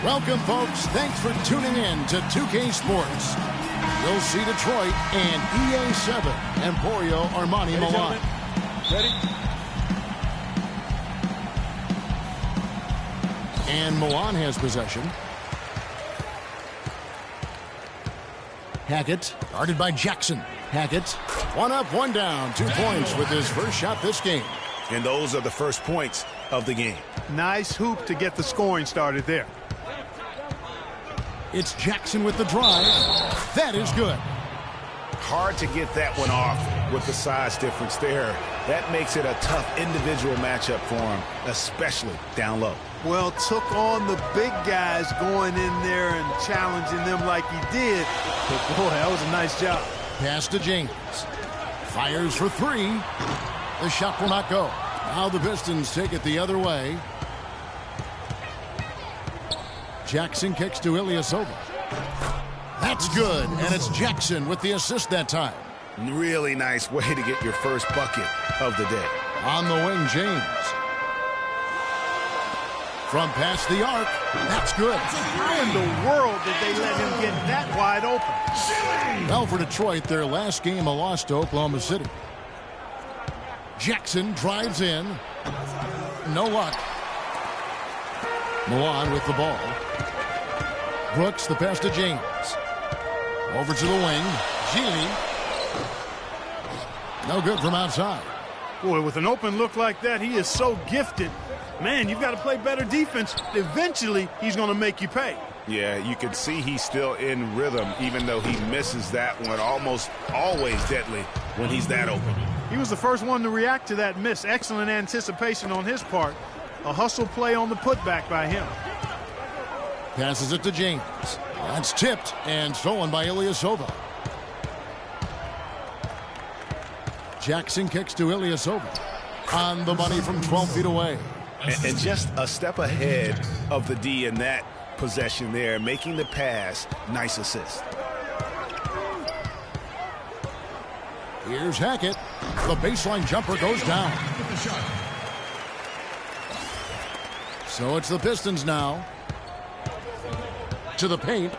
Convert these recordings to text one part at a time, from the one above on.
Welcome, folks. Thanks for tuning in to 2K Sports. You'll see Detroit and EA7 Emporio Armani Milan. Ready? And Milan has possession. Hackett, guarded by Jackson. Hackett, one up, one down. 2 points with his first shot this game. And those are the first points of the game. Nice hoop to get the scoring started there. It's Jackson with the drive. That is good. Hard to get that one off with the size difference there. That makes it a tough individual matchup for him, especially down low. Well, took on the big guys going in there and challenging them like he did. But, boy, that was a nice job. Pass to James. Fires for 3. The shot will not go. Now the Pistons take it the other way. Jackson kicks to Ilyasova. That's good, and it's Jackson with the assist that time. Really nice way to get your first bucket of the day. On the wing, James. From past the arc, that's good. How in the world did they let him get that wide open? Well, for Detroit, their last game a loss to Oklahoma City. Jackson drives in. No luck. Milan with the ball. Brooks, the pass to James. Over to the wing. Gili. No good from outside. Boy, with an open look like that, he is so gifted. Man, you've got to play better defense. Eventually, he's going to make you pay. Yeah, you can see he's still in rhythm, even though he misses that one. Almost always deadly when he's that open. He was the first one to react to that miss. Excellent anticipation on his part. A hustle play on the putback by him. Passes it to James. That's tipped and stolen by Ilyasova. Jackson kicks to Ilyasova. On the money from 12 feet away. And just a step ahead of the D in that possession there, making the pass. Nice assist. Here's Hackett. The baseline jumper goes down. So it's the Pistons now. To the paint.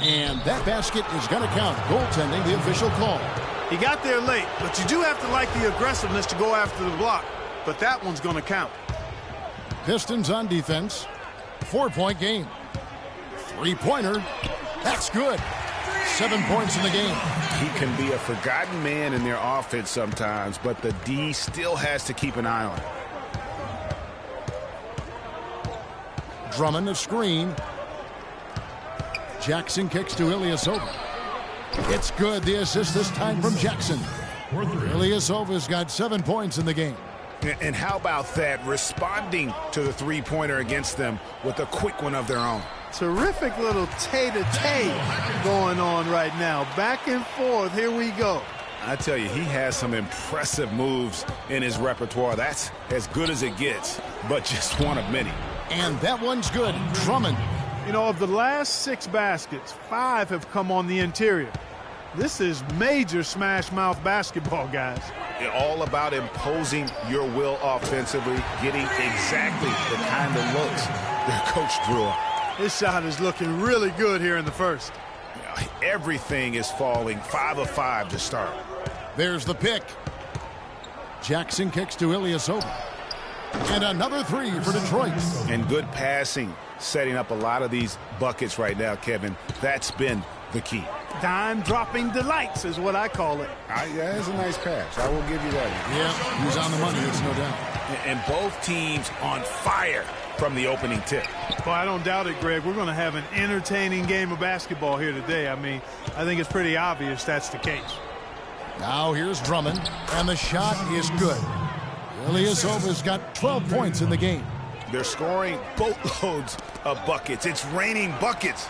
And that basket is going to count. Goaltending, the official call. He got there late, but you do have to like the aggressiveness to go after the block. But that one's going to count. Pistons on defense. 4-point game. 3-pointer. That's good. 7 points in the game. He can be a forgotten man in their offense sometimes, but the D still has to keep an eye on him. Drummond a screen. Jackson kicks to Ilyasova. It's good. The assist this time from Jackson. Ilyasova's got 7 points in the game. And how about that? Responding to the three-pointer against them with a quick one of their own. Terrific little tay-to-tay going on right now. Back and forth. Here we go. I tell you, he has some impressive moves in his repertoire. That's as good as it gets, but just one of many. And that one's good. Drummond. You know, of the last 6 baskets, 5 have come on the interior. This is major smash-mouth basketball, guys. All about imposing your will offensively, getting exactly the kind of looks their coach drew up. This shot is looking really good here in the first. Everything is falling. 5 of 5 to start. There's the pick. Jackson kicks to Ilyasova. And another 3 for Detroit. And good passing, setting up a lot of these buckets right now, Kevin. That's been the key. Dime-dropping delights is what I call it. Yeah, it's a nice pass. I will give you that. Yeah, he's on the money, it's no doubt. And both teams on fire from the opening tip. Well, I don't doubt it, Greg. We're going to have an entertaining game of basketball here today. I mean, I think it's pretty obvious that's the case. Now here's Drummond, and the shot is good. Ilyasova's got 12 points in the game. They're scoring boatloads of buckets. It's raining buckets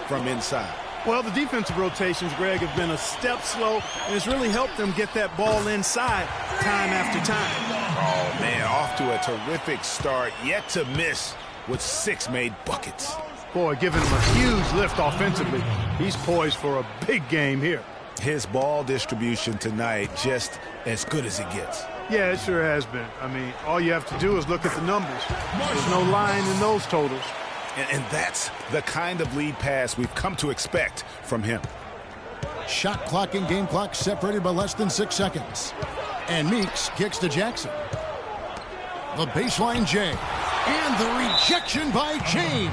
from inside. Well, the defensive rotations, Greg, have been a step slow, and it's really helped them get that ball inside time after time. Oh, man, off to a terrific start, yet to miss with 6 made buckets. Boy, giving him a huge lift offensively. He's poised for a big game here. His ball distribution tonight just as good as it gets. Yeah, it sure has been. I mean, all you have to do is look at the numbers. There's no line in those totals. And that's the kind of lead pass we've come to expect from him. Shot clock and game clock separated by less than 6 seconds. And Meeks kicks to Jackson. The baseline J. And the rejection by James.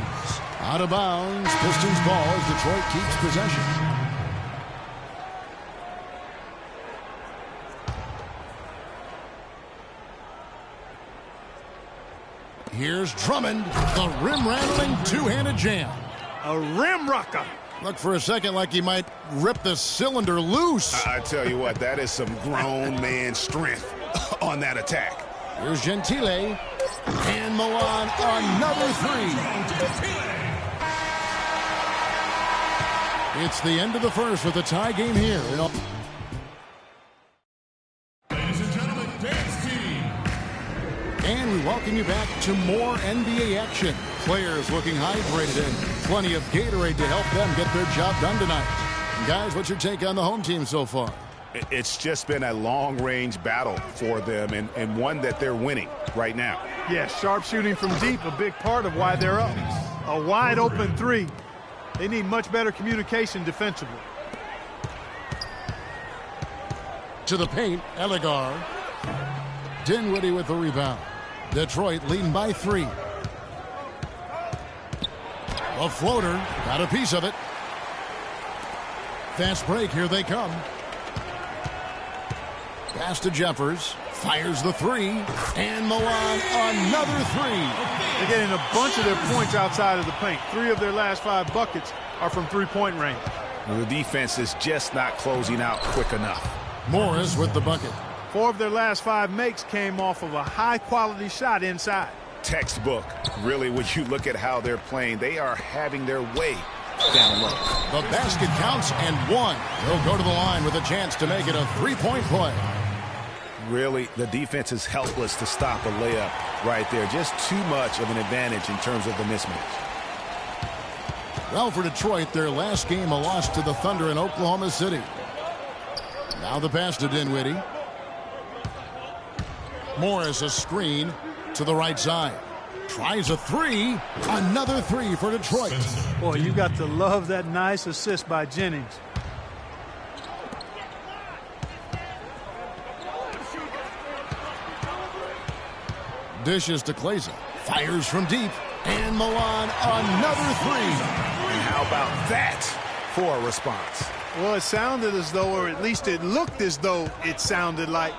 Out of bounds. Pistons ball as Detroit keeps possession. Here's Drummond. The rim-rattling two-handed jam. A rim rocker. Looked for a second like he might rip the cylinder loose. I tell you what, that is some grown man strength on that attack. Here's Gentile. And Milan, another three. It's the end of the first with a tie game here. Ladies and gentlemen, dance team. And we welcome you back to more NBA action. Players looking hydrated and plenty of Gatorade to help them get their job done tonight. And guys, what's your take on the home team so far? It's just been a long-range battle for them and one that they're winning right now. Yeah, sharp shooting from deep, a big part of why they're up. A wide-open three. They need much better communication defensively. To the paint, Ellegar. Dinwiddie with the rebound. Detroit leading by 3. A floater, got a piece of it. Fast break, here they come. Pass to Jeffers, fires the 3, and Milan another 3. They're getting a bunch of their points outside of the paint. 3 of their last 5 buckets are from three-point range. The defense is just not closing out quick enough. Morris with the bucket. 4 of their last 5 makes came off of a high-quality shot inside. Textbook. Really, when you look at how they're playing, they are having their way down low. The basket counts and 1. He'll go to the line with a chance to make it a 3-point play. Really, the defense is helpless to stop a layup right there. Just too much of an advantage in terms of the mismatch. Well, for Detroit, their last game a loss to the Thunder in Oklahoma City. Now the pass to Dinwiddie. Morris a screen to the right side. Tries a 3. Another 3 for Detroit. Boy, you got to love that nice assist by Jennings. Dishes to Kleza. Fires from deep. And Milan another 3. And how about that for a response? Well, it sounded as though, or at least it looked as though it sounded like,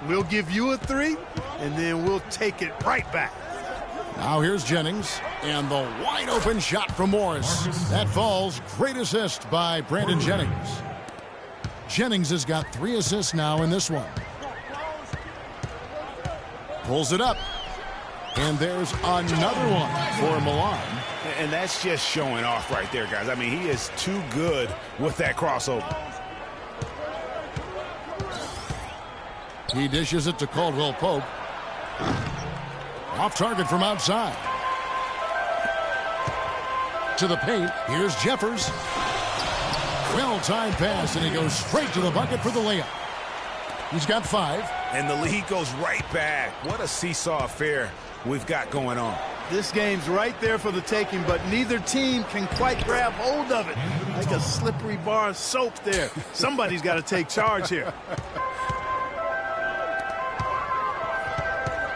we'll give you a 3, and then we'll take it right back. Now here's Jennings, and the wide-open shot from Morris. That falls. Great assist by Brandon Jennings. Jennings has got 3 assists now in this one. Pulls it up. And there's another one for Milan. And that's just showing off right there, guys. I mean, he is too good with that crossover. He dishes it to Caldwell Pope. Off target from outside. To the paint. Here's Jeffers. Well-timed pass, and he goes straight to the bucket for the layup. He's got 5. And the lead goes right back. What a seesaw affair we've got going on. This game's right there for the taking, but neither team can quite grab hold of it. Like a slippery bar of soap there. Somebody's got to take charge here.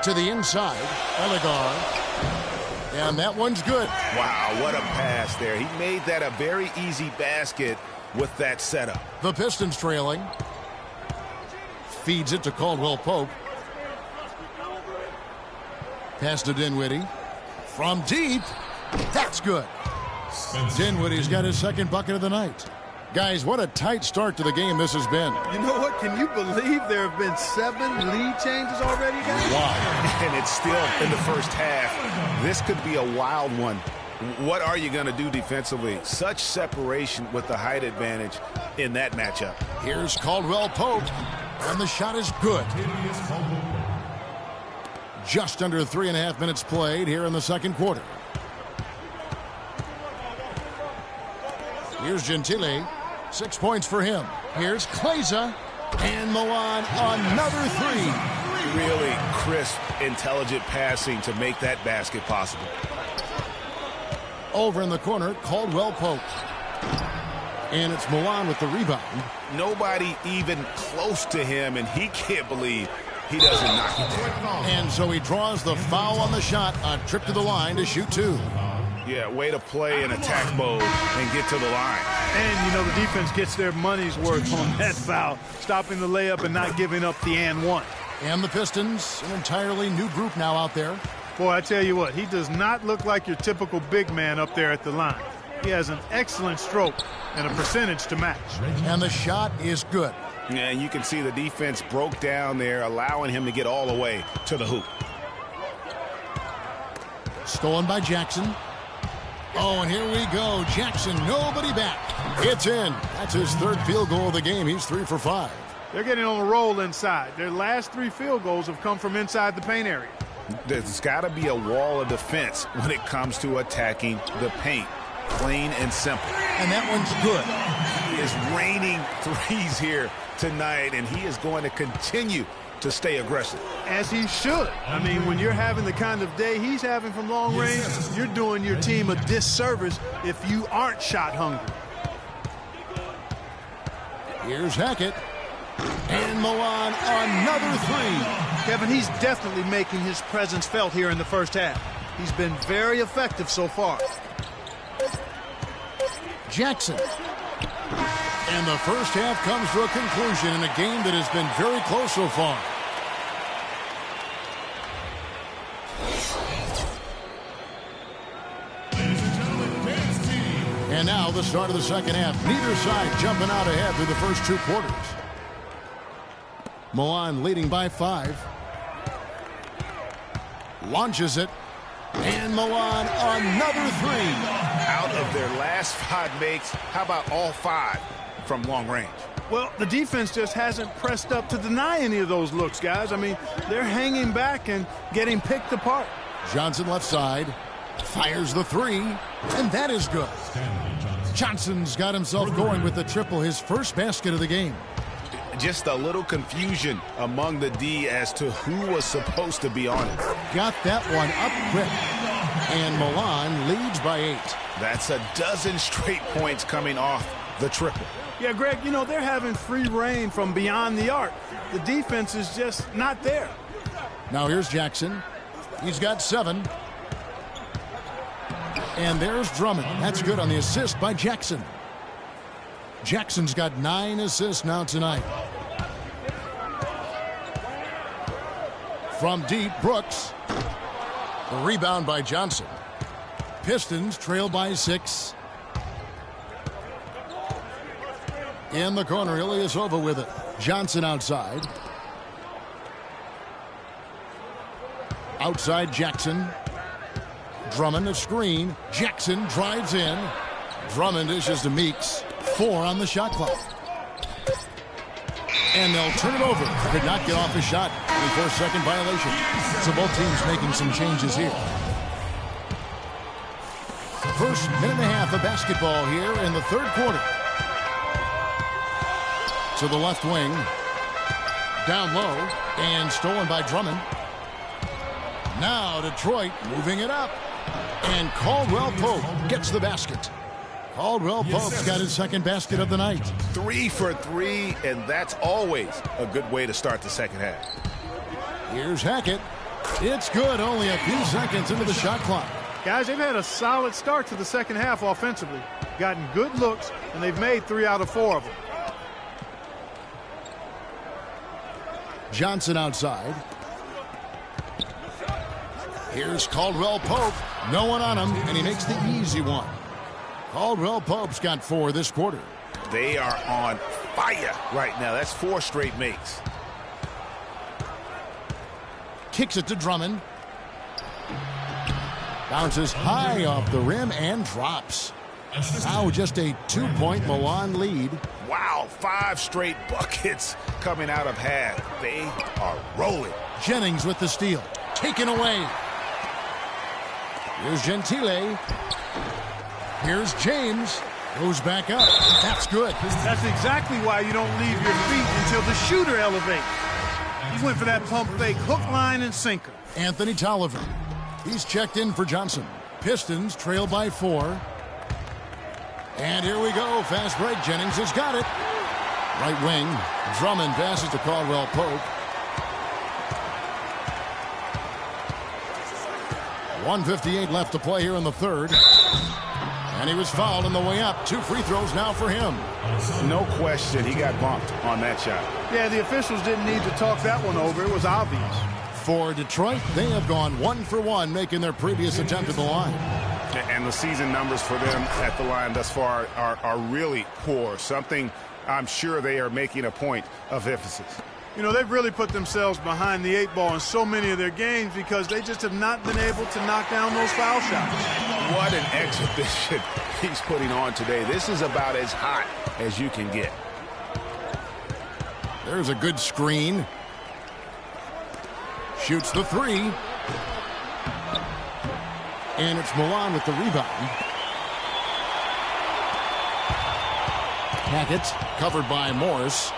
To the inside, Ellegar. And that one's good. Wow, what a pass there. He made that a very easy basket with that setup. The Pistons trailing. Feeds it to Caldwell Pope. Pass to Dinwiddie. From deep. That's good. Dinwiddie's got his second bucket of the night. Guys, what a tight start to the game this has been. You know what? Can you believe there have been 7 lead changes already, guys? Wow. And it's still in the first half. This could be a wild one. What are you going to do defensively? Such separation with the height advantage in that matchup. Here's Caldwell Pope. And the shot is good. Just under 3.5 minutes played here in the second quarter. Here's Gentile. 6 points for him. Here's Kleza. And Milan another 3. Really crisp, intelligent passing to make that basket possible. Over in the corner, Caldwell Pope. And it's Milan with the rebound. Nobody even close to him, and he can't believe he doesn't knock it down. And so he draws the foul on the shot. A trip to the line to shoot 2. Yeah, way to play in attack mode and get to the line. And, you know, the defense gets their money's worth on that foul, stopping the layup and not giving up the and one. And the Pistons, an entirely new group now out there. Boy, I tell you what, he does not look like your typical big man up there at the line. He has an excellent stroke and a percentage to match. And the shot is good. Yeah, and you can see the defense broke down there, allowing him to get all the way to the hoop. Stolen by Jackson. Oh, and here we go. Jackson, nobody back. It's in. That's his 3rd field goal of the game. He's 3 for 5. They're getting on a roll inside. Their last 3 field goals have come from inside the paint area. There's got to be a wall of defense when it comes to attacking the paint. Plain and simple. And that one's good. He is raining threes here tonight, and he is going to continue to stay aggressive. As he should. I mean, when you're having the kind of day he's having from long range, you're doing your team a disservice if you aren't shot hungry. Here's Hackett. And Milan, another 3. Kevin, he's definitely making his presence felt here in the first half. He's been very effective so far. Jackson. And the first half comes to a conclusion in a game that has been very close so far. Ladies and gentlemen, dance team. And now the start of the second half. Neither side jumping out ahead through the first 2 quarters. Milan leading by 5. Launches it. And Milan, another 3. Out of their last 5 makes, how about all 5 from long range? Well, the defense just hasn't pressed up to deny any of those looks, guys. I mean, they're hanging back and getting picked apart. Johnson left side. Fires the 3. And that is good. Johnson's got himself going with the triple, his first basket of the game. Just a little confusion among the D as to who was supposed to be on it. Got that one up quick. And Milan leads by 8. That's a dozen straight points coming off the triple. Yeah, Greg, you know, they're having free reign from beyond the arc. The defense is just not there. Now here's Jackson. He's got 7. And there's Drummond. That's good on the assist by Jackson. Jackson's got 9 assists now tonight. From deep, Brooks. The rebound by Johnson. Pistons trail by 6. In the corner, Ilyasova with it. Johnson outside. Outside Jackson. Drummond a screen. Jackson drives in. Drummond dishes to Meeks. 4 on the shot clock. And they'll turn it over. Could not get off the shot. 24-second violation. So both teams making some changes here. First minute and a half of basketball here in the 3rd quarter. To the left wing. Down low. And stolen by Drummond. Now Detroit moving it up. And Caldwell Pope gets the basket. Caldwell Pope's got his 2nd basket of the night. 3 for 3, and that's always a good way to start the second half. Here's Hackett. It's good, only a few seconds into the shot clock. Guys, they've had a solid start to the second half offensively. Gotten good looks, and they've made 3 out of 4 of them. Johnson outside. Here's Caldwell Pope. No one on him, and he makes the easy one. Caldwell Pope's got 4 this quarter. They are on fire right now. That's 4 straight makes. Kicks it to Drummond. Bounces high off the rim and drops. Now just a 2-point Milan lead. Wow, 5 straight buckets coming out of half. They are rolling. Jennings with the steal. Taken away. Here's Gentile. Here's James. Goes back up. That's good. That's exactly why you don't leave your feet until the shooter elevates. He went for that pump fake, hook, line, and sinker. Anthony Tolliver. He's checked in for Johnson. Pistons trail by 4. And here we go. Fast break. Jennings has got it. Right wing. Drummond passes to Caldwell Pope. 1:58 left to play here in the third. And he was fouled on the way up. 2 free throws now for him. No question, he got bumped on that shot. Yeah, the officials didn't need to talk that one over. It was obvious. For Detroit, they have gone 1 for 1, making their previous attempt at the line. And the season numbers for them at the line thus far are really poor. Something I'm sure they are making a point of emphasis. You know, they've really put themselves behind the 8 ball in so many of their games because they just have not been able to knock down those foul shots. What an exhibition he's putting on today. This is about as hot as you can get. There's a good screen. Shoots the 3. And it's Milan with the rebound. Hackett covered by Morris.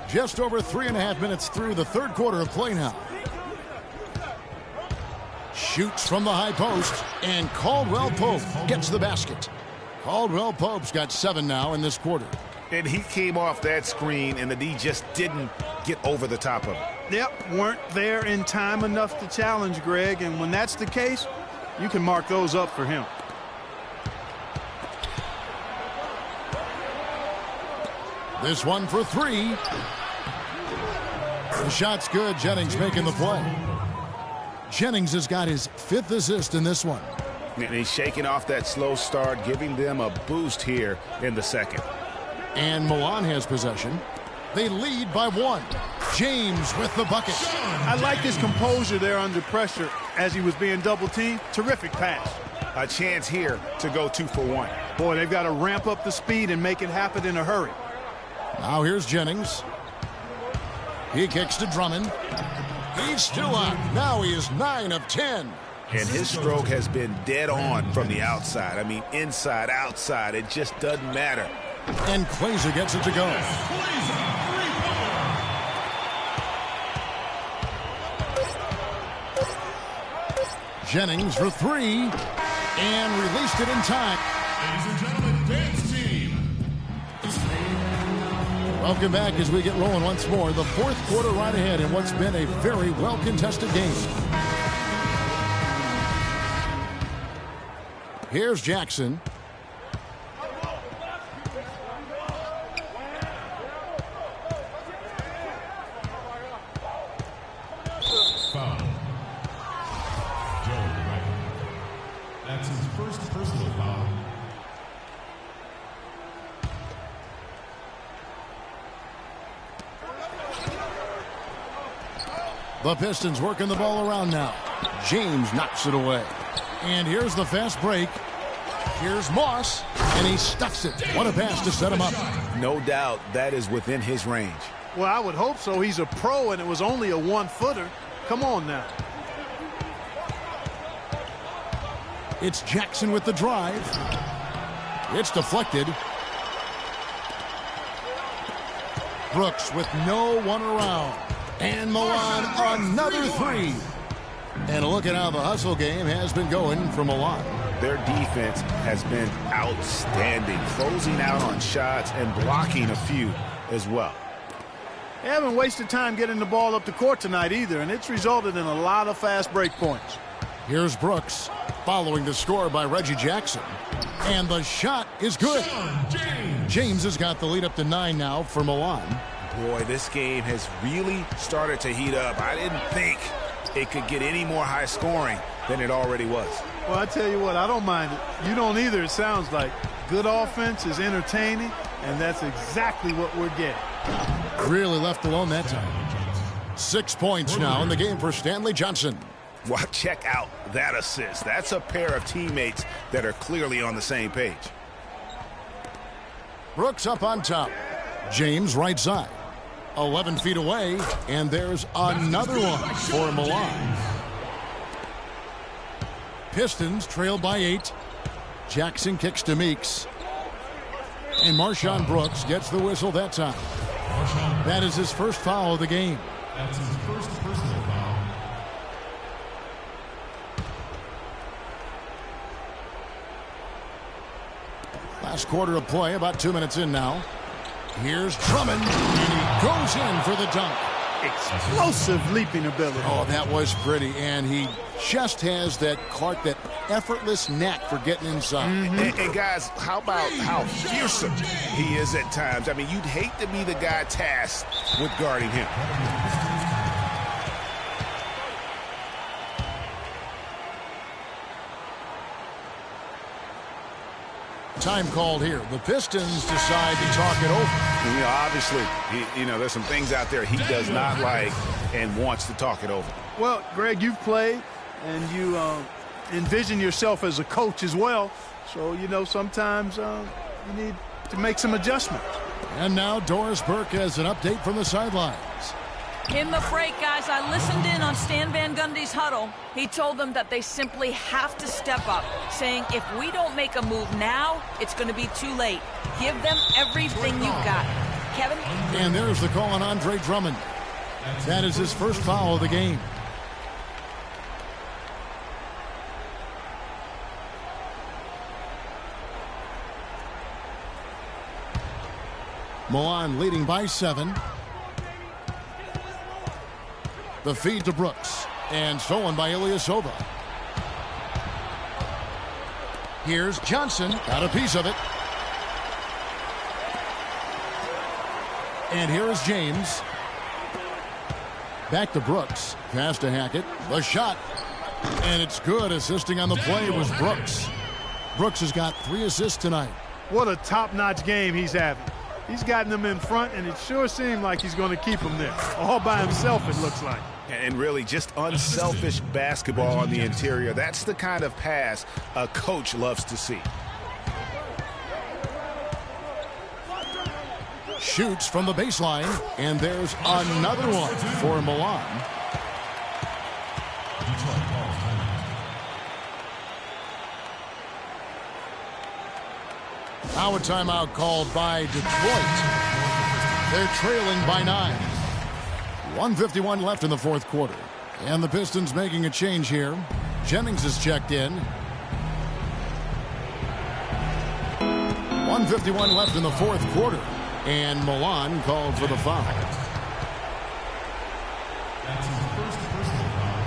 Just over 3.5 minutes through the third quarter of play now. Shoots from the high post, and Caldwell Pope gets the basket. Caldwell Pope's got 7 now in this quarter. And he came off that screen, and the D just didn't get over the top of it. Yep, weren't there in time enough to challenge Greg, and when that's the case, you can mark those up for him. This one for 3. The shot's good. Jennings making the play. Jennings has got his 5th assist in this one. And he's shaking off that slow start, giving them a boost here in the second. And Milan has possession. They lead by 1. James with the bucket. I like his composure there under pressure as he was being double-teamed. Terrific pass. A chance here to go 2 for 1. Boy, they've got to ramp up the speed and make it happen in a hurry. Now here's Jennings. He kicks to Drummond. He's still up. Now he is 9 of 10. And his stroke has been dead on from the outside. I mean, inside, outside, it just doesn't matter. And Glazer gets it to go. Jennings for 3. And released it in time. Ladies and gentlemen, dance team. Welcome back as we get rolling once more. The fourth quarter right ahead in what's been a very well-contested game. Here's Jackson. Foul. Joe, right. That's his first personal foul. The Pistons working the ball around now. James knocks it away. And here's the fast break. Here's Moss, and he stuffs it. What a pass to set him up. No doubt that is within his range. Well, I would hope so. He's a pro, and it was only a 1-footer. Come on now. It's Jackson with the drive. It's deflected. Brooks with no one around. And Milan another 3. And look at how the hustle game has been going for Milan. Their defense has been outstanding, closing out on shots and blocking a few as well. They haven't wasted time getting the ball up the court tonight either, and it's resulted in a lot of fast break points. Here's Brooks following the score by Reggie Jackson. And the shot is good. James has got the lead up to 9 now for Milan. Boy, this game has really started to heat up. I didn't think it could get any more high scoring than it already was. Well, I tell you what, I don't mind it. You don't either, it sounds like. Good offense is entertaining, and that's exactly what we're getting. Really left alone that time. 6 points now in the game for Stanley Johnson. Well, check out that assist. That's a pair of teammates that are clearly on the same page. Brooks up on top. James right side. 11 feet away, and there's another one for Milan. Pistons trail by 8. Jackson kicks to Meeks. And Marshawn Brooks gets the whistle that time. That is his first foul of the game. That's his first personal foul. last quarter of play, about 2 minutes in now. Here's Drummond, and he goes in for the dunk. Explosive leaping ability. Oh, that was pretty, and he just has that effortless knack for getting inside. And guys, how about how fearsome he is at times? I mean, you'd hate to be the guy tasked with guarding him. Time called here. The Pistons decide to talk it over. And, obviously, there's some things out there he does not like and wants to talk it over. Well, Greg, you've played, and you envision yourself as a coach as well. So, sometimes you need to make some adjustments. And now Doris Burke has an update from the sidelines. In the break, guys, I listened in on Stan Van Gundy's huddle. He told them that they simply have to step up, saying if we don't make a move now, it's going to be too late. Give them everything you've got. Kevin? And there's the call on Andre Drummond. That is his first foul of the game. Milan leading by 7. The feed to Brooks, and stolen by Ilyasova. Here's Johnson, got a piece of it. And here is James. Back to Brooks, pass to Hackett, the shot, and it's good. Assisting on the play was Brooks. Brooks has got 3 assists tonight. What a top-notch game he's having. He's gotten them in front, and it sure seemed like he's going to keep them there. All by himself, it looks like. And really just unselfish basketball on the interior. That's the kind of pass a coach loves to see. Shoots from the baseline, and there's another one for Milan. Now a timeout called by Detroit. They're trailing by 9. 1:51 left in the fourth quarter. And the Pistons making a change here. Jennings is checked in. 1:51 left in the fourth quarter. And Milan called for the foul. That's his first personal foul.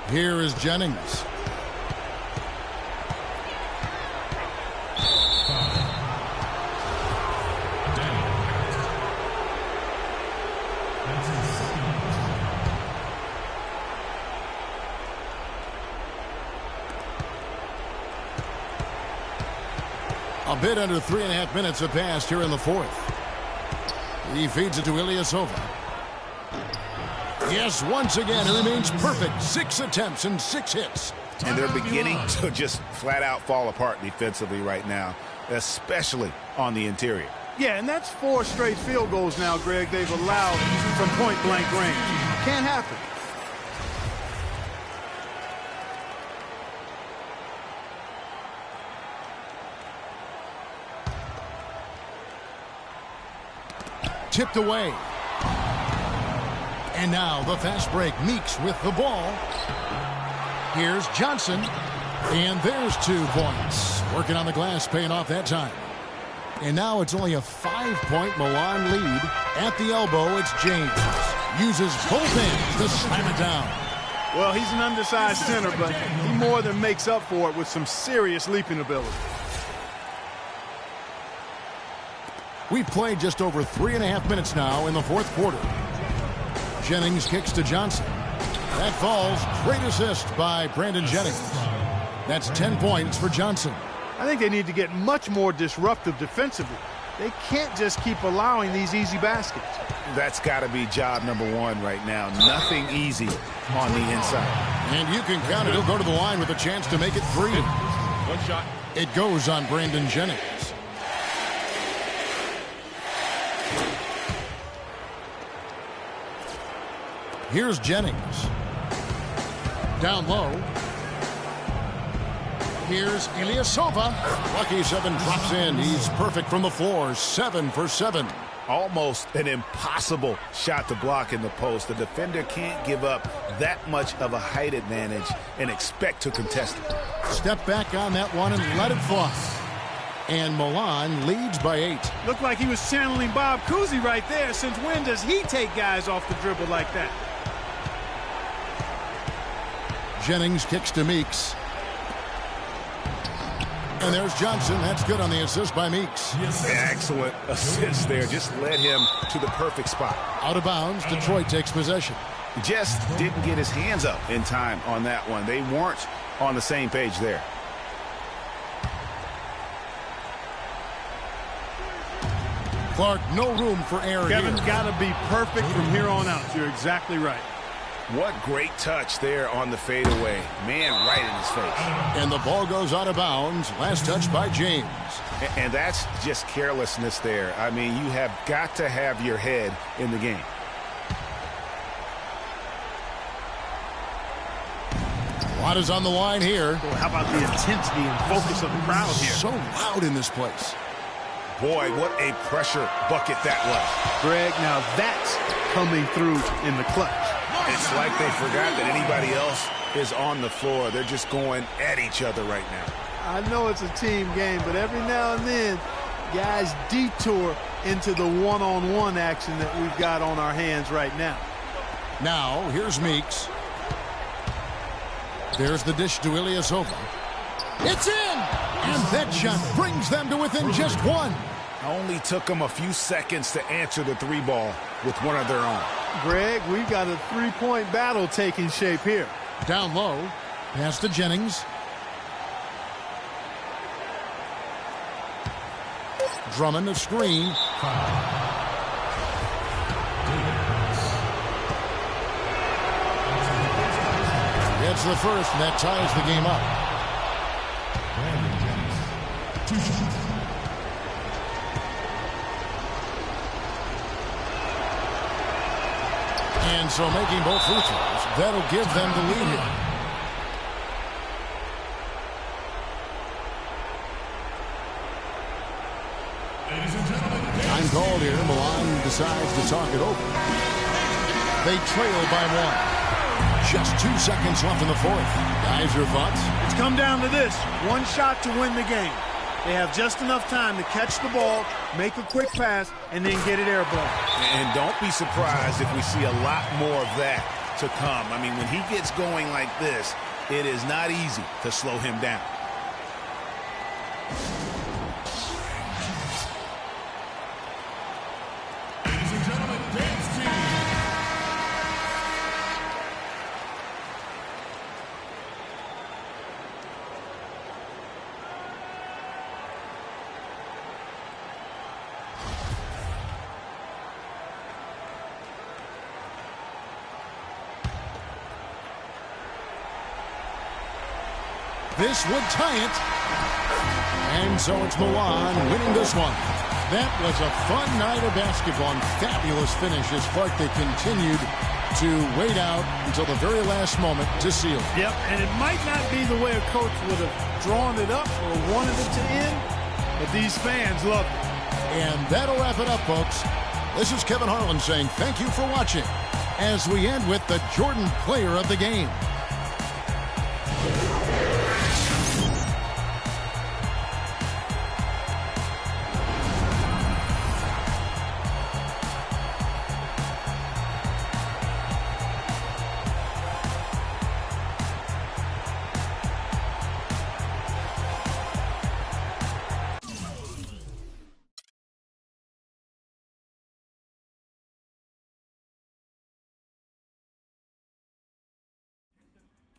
Here is Jennings. A bit under 3.5 minutes have passed here in the fourth. He feeds it to Ilyasova. Yes, once again, it remains perfect. 6 attempts and 6 hits. And they're beginning to just flat out fall apart defensively right now, especially on the interior. Yeah, and that's 4 straight field goals now, Greg, they've allowed from point-blank range. Can't happen. Tipped away. And now the fast break. Meeks with the ball. Here's Johnson. And there's 2 points. Working on the glass, paying off that time. And now it's only a 5-point Milan lead. At the elbow, it's James. Uses both hands to slam it down. Well, he's an undersized center, but he more than makes up for it with some serious leaping ability. We've played just over 3.5 minutes now in the fourth quarter. Jennings kicks to Johnson. That falls. Great assist by Brandon Jennings. That's 10 points for Johnson. I think they need to get much more disruptive defensively. They can't just keep allowing these easy baskets. That's got to be job number 1 right now. Nothing easy on the inside. And you can count it. He'll go to the line with a chance to make it 3. 1 shot. It goes on Brandon Jennings. Here's Jennings. Down low. Here's Ilyasova. Lucky 7 drops in. He's perfect from the floor. 7 for 7. Almost an impossible shot to block in the post. The defender can't give up that much of a height advantage and expect to contest it. Step back on that one and let it fly. And Milan leads by 8. Looked like he was channeling Bob Cousy right there. Since when does he take guys off the dribble like that? Jennings kicks to Meeks. And there's Johnson. That's good on the assist by Meeks. Excellent assist there. Just led him to the perfect spot. Out of bounds, Detroit takes possession. Just didn't get his hands up in time on that one. They weren't on the same page there. Clark, no room for error here. Kevin's got to be perfect from here on out. You're exactly right. What great touch there on the fadeaway. Man, right in his face. And the ball goes out of bounds. Last touch by James. And that's just carelessness there. I mean, you have got to have your head in the game. A lot is on the line here. Well, how about the intensity and focus of the crowd here? So loud in this place. Boy, what a pressure bucket that was. Greg, now that's coming through in the clutch. It's like they forgot that anybody else is on the floor. They're just going at each other right now. I know it's a team game, but every now and then, guys detour into the one-on-one action that we've got on our hands right now. Now, here's Meeks. There's the dish to Ilyasova. It's in! And that shot brings them to within just 1. Only took them a few seconds to answer the 3 ball with one of their own. Greg, we've got a 3-point battle taking shape here. Down low. Pass to Jennings. Drummond a screen. Gets the first, and that ties the game up. And so making both free throws, that'll give them the lead here. Time called here. Milan decides to talk it over. They trail by 1. Just 2 seconds left in the fourth. Guys, your thoughts? It's come down to this. One shot to win the game. They have just enough time to catch the ball, make a quick pass, and then get it airborne. And don't be surprised if we see a lot more of that to come. I mean, when he gets going like this, it is not easy to slow him down. Ladies and gentlemen, dance team. This would tie it. And so it's Milan winning this one. That was a fun night of basketball and fabulous finish as Clark, they continued to wait out until the very last moment to seal it. Yep, and it might not be the way a coach would have drawn it up or wanted it to end, but these fans loved it. And that'll wrap it up, folks. This is Kevin Harlan saying thank you for watching as we end with the Jordan Player of the Game.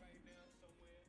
right now somewhere.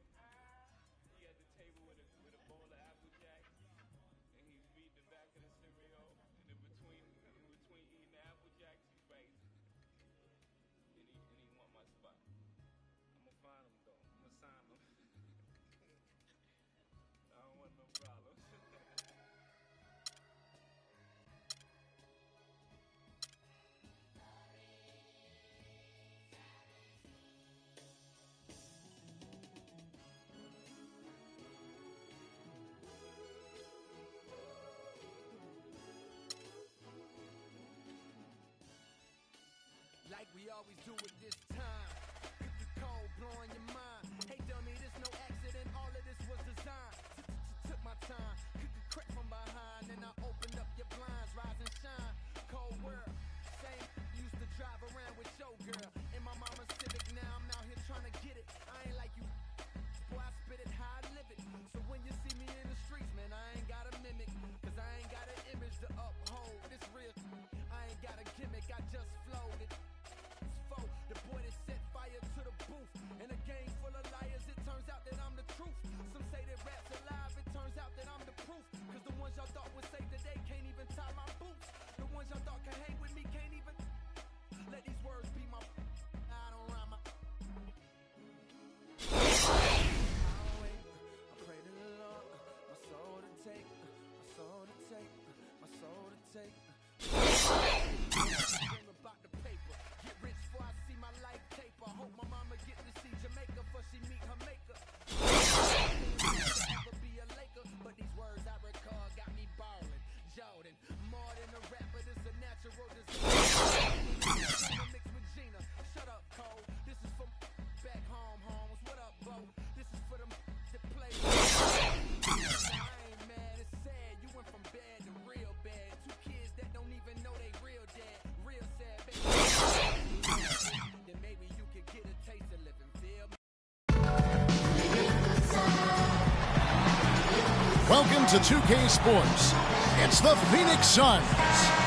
Welcome to 2K Sports. It's the Phoenix Suns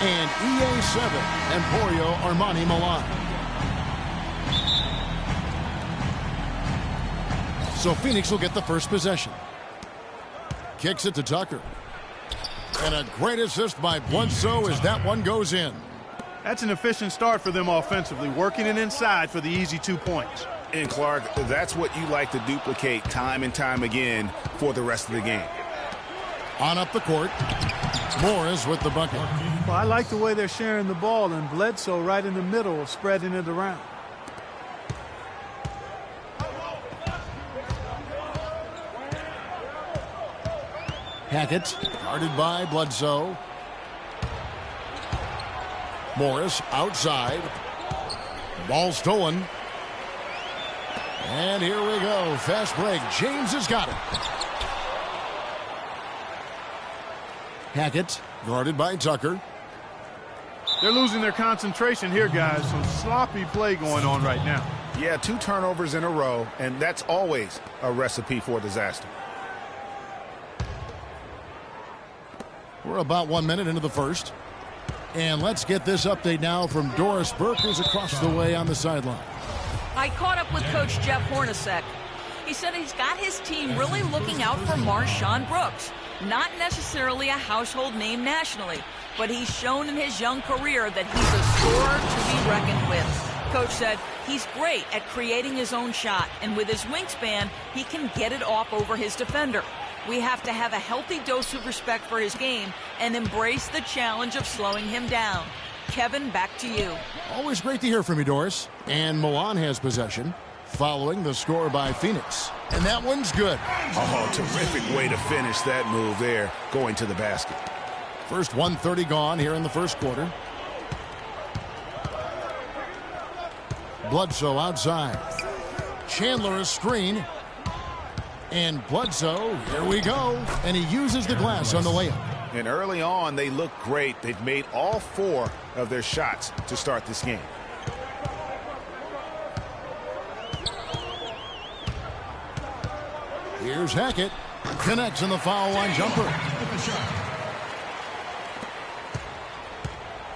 and EA7 Emporio Armani Milan. So Phoenix will get the first possession. Kicks it to Tucker. And a great assist by Bledsoe as that one goes in. That's an efficient start for them offensively, working it inside for the easy 2 points. And Clark, that's what you like to duplicate time and time again for the rest of the game. On up the court. Morris with the bucket. Well, I like the way they're sharing the ball, and Bledsoe right in the middle of spreading it around. Hackett, guarded by Bledsoe. Morris outside. Ball stolen. And here we go. Fast break. James has got it. Hackett, guarded by Tucker. They're losing their concentration here, guys. Some sloppy play going on right now. Yeah, 2 turnovers in a row, and that's always a recipe for disaster. We're about 1 minute into the first. And let's get this update now from Doris Burke, who's across the way on the sideline. I caught up with Coach Jeff Hornacek. He said he's got his team really looking out for Marshawn Brooks. Not necessarily a household name nationally, but he's shown in his young career that he's a scorer to be reckoned with. Coach said he's great at creating his own shot, and with his wingspan, he can get it off over his defender. We have to have a healthy dose of respect for his game and embrace the challenge of slowing him down. Kevin, back to you. Always great to hear from you, Doris. And Milan has possession, following the score by Phoenix. And that one's good. Oh, terrific way to finish that move there, going to the basket. First 1:30 gone here in the first quarter. Bledsoe outside. Chandler a screen. And Bledsoe, here we go. And he uses the glass on the layup. And early on, they look great. They've made all 4 of their shots to start this game. Here's Hackett. Connects on the foul line jumper.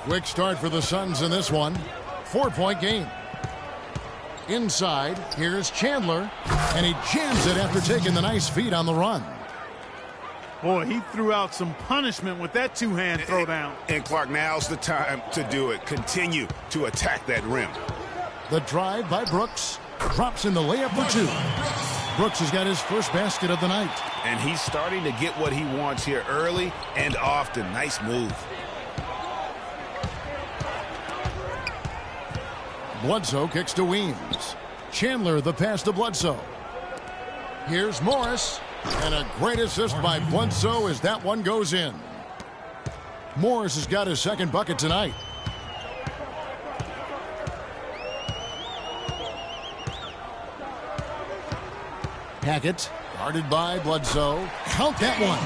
Quick start for the Suns in this one. 4-point game. Inside, here's Chandler. And he jams it after taking the nice feed on the run. Boy, he threw out some punishment with that 2-hand throwdown. And Clark, now's the time to do it. Continue to attack that rim. The drive by Brooks. Drops in the layup for 2. Brooks has got his first basket of the night. And he's starting to get what he wants here early and often. Nice move. Bledsoe kicks to Weems. Chandler the pass to Bledsoe. Here's Morris. And a great assist by Bledsoe as that one goes in. Morris has got his second bucket tonight. Hackett, guarded by Bledsoe. Count that one.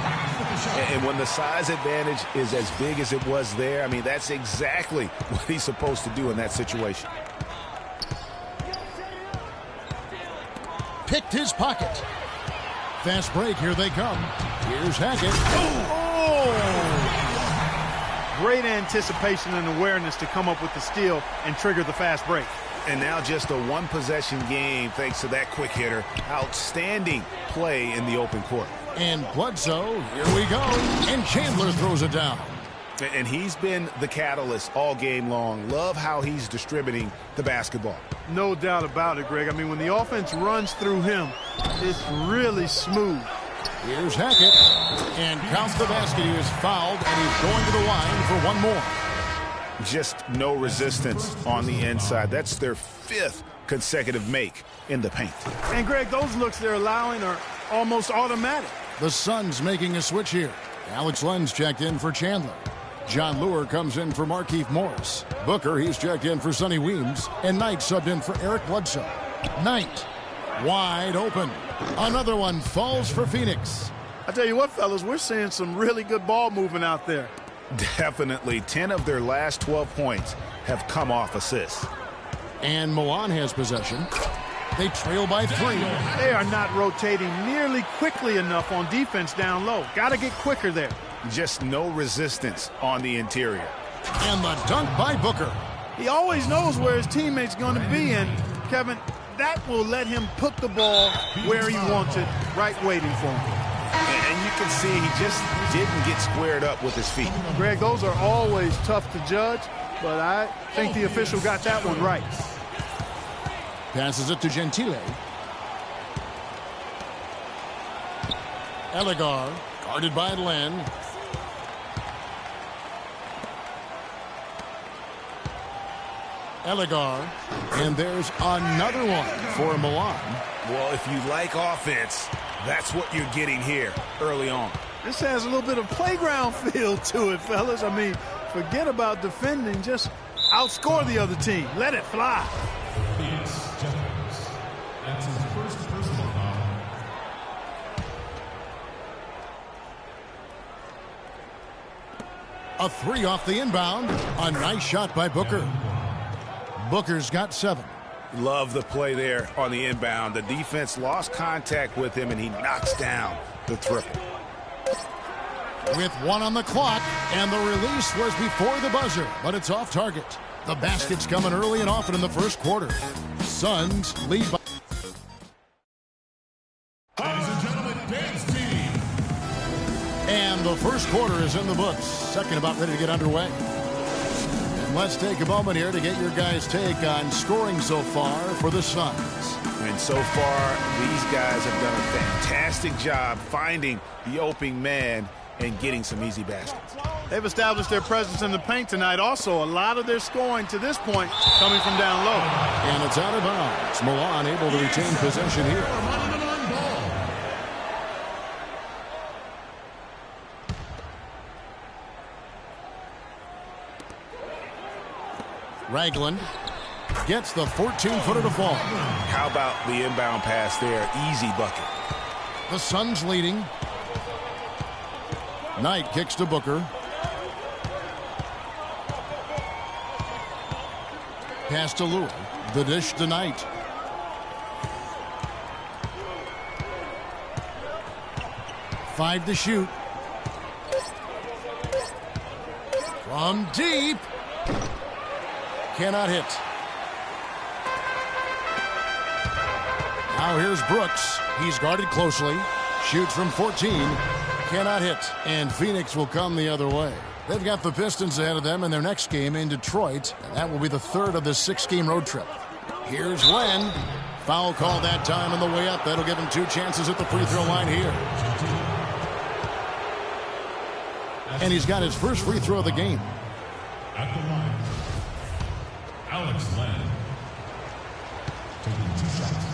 And when the size advantage is as big as it was there, I mean, that's exactly what he's supposed to do in that situation. Picked his pocket. Fast break, here they come. Here's Hackett. Oh! Great anticipation and awareness to come up with the steal and trigger the fast break. And now just a 1-possession game thanks to that quick hitter. Outstanding play in the open court. And Bledsoe, here we go. And Chandler throws it down. And he's been the catalyst all game long. Love how he's distributing the basketball. No doubt about it, Greg. I mean, when the offense runs through him, it's really smooth. Here's Hackett. And counts the basket. He is fouled, and he's going to the line for one more. Just no resistance on the inside. That's their 5th consecutive make in the paint. And, Greg, those looks they're allowing are almost automatic. The Suns making a switch here. Alex Lenz checked in for Chandler. John Lure comes in for Markieff Morris. Booker, he's checked in for Sonny Weems. And Knight subbed in for Eric Bledsoe. Knight, wide open. Another one falls for Phoenix. I tell you what, fellas, we're seeing some really good ball movement out there. Definitely. 10 of their last 12 points have come off assists. And Milan has possession. They trail by 3. They are not rotating nearly quickly enough on defense down low. Got to get quicker there. Just no resistance on the interior. And the dunk by Booker. He always knows where his teammate's going to be, and, Kevin, that will let him put the ball where he wants it, right waiting for him. And you can see he just didn't get squared up with his feet. Greg, those are always tough to judge, but I think the official got that one right. Passes it to Gentile. Elegar, guarded by Len. Elegar, and there's another one for Milan. Well, if you like offense, that's what you're getting here early on. This has a little bit of playground feel to it, fellas. I mean, forget about defending. Just outscore the other team. Let it fly. That's his first personal foul. A 3 off the inbound. A nice shot by Booker. Booker's got 7. Love the play there on the inbound. The defense lost contact with him, and he knocks down the triple. With 1 on the clock, and the release was before the buzzer, but it's off target. The basket's coming early and often in the first quarter. Suns lead by... Ladies and gentlemen, dance team. And the first quarter is in the books. Second about ready to get underway. And let's take a moment here to get your guys' take on scoring so far for the Suns. And so far, these guys have done a fantastic job finding the opening man and getting some easy baskets. They've established their presence in the paint tonight. Also, a lot of their scoring to this point coming from down low. And it's out of bounds. Milan able to retain possession here. Ragland gets the 14-footer to fall. How about the inbound pass there? Easy bucket. The Suns leading. Knight kicks to Booker. Pass to Lure. The dish to Knight. Five to shoot. From deep. Cannot hit. Now here's Brooks. He's guarded closely. Shoots from 14. Cannot hit. And Phoenix will come the other way. They've got the Pistons ahead of them in their next game in Detroit. And that will be the third of this 6-game road trip. Here's Len. Foul call that time on the way up. That'll give him 2 chances at the free throw line here. And he's got his first free throw of the game. At the line, Alex Len. Taking 2 shots.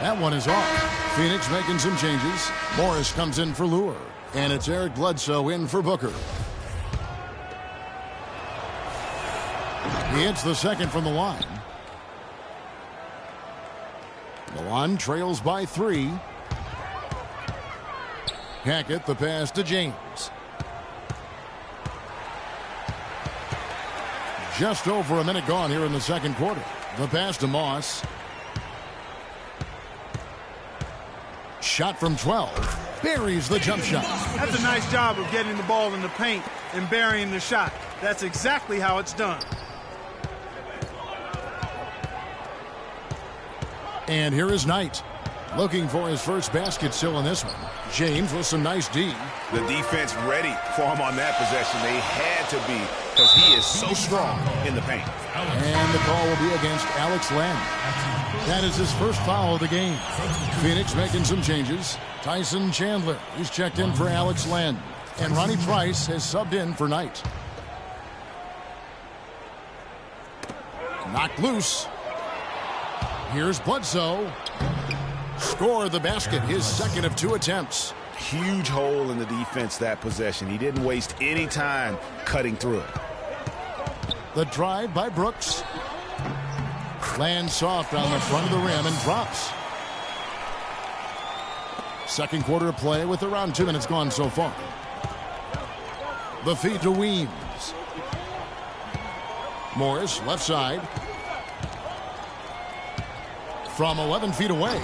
That one is off. Phoenix making some changes. Morris comes in for Lure. And it's Eric Bledsoe in for Booker. He hits the second from the line. Milan trails by 3. Hackett the pass to James. Just over a minute gone here in the second quarter. The pass to Moss. Shot from 12. Buries the jump shot. That's a nice job of getting the ball in the paint and burying the shot. That's exactly how it's done. And here is Knight. Looking for his first basket still in this one. James with some nice D. The defense ready for him on that possession. They had to be because he is so strong in the paint. And the call will be against Alex Len. That is his first foul of the game. Phoenix making some changes. Tyson Chandler, he's checked in for Alex Len. And Ronnie Price has subbed in for Knight. Knocked loose. Here's Bledsoe. Score the basket, his second of 2 attempts. Huge hole in the defense that possession. He didn't waste any time cutting through it. The drive by Brooks. Lands soft on the front of the rim and drops. Second quarter of play with around 2 minutes gone so far. The feed to Weems. Morris left side. from 11 feet away.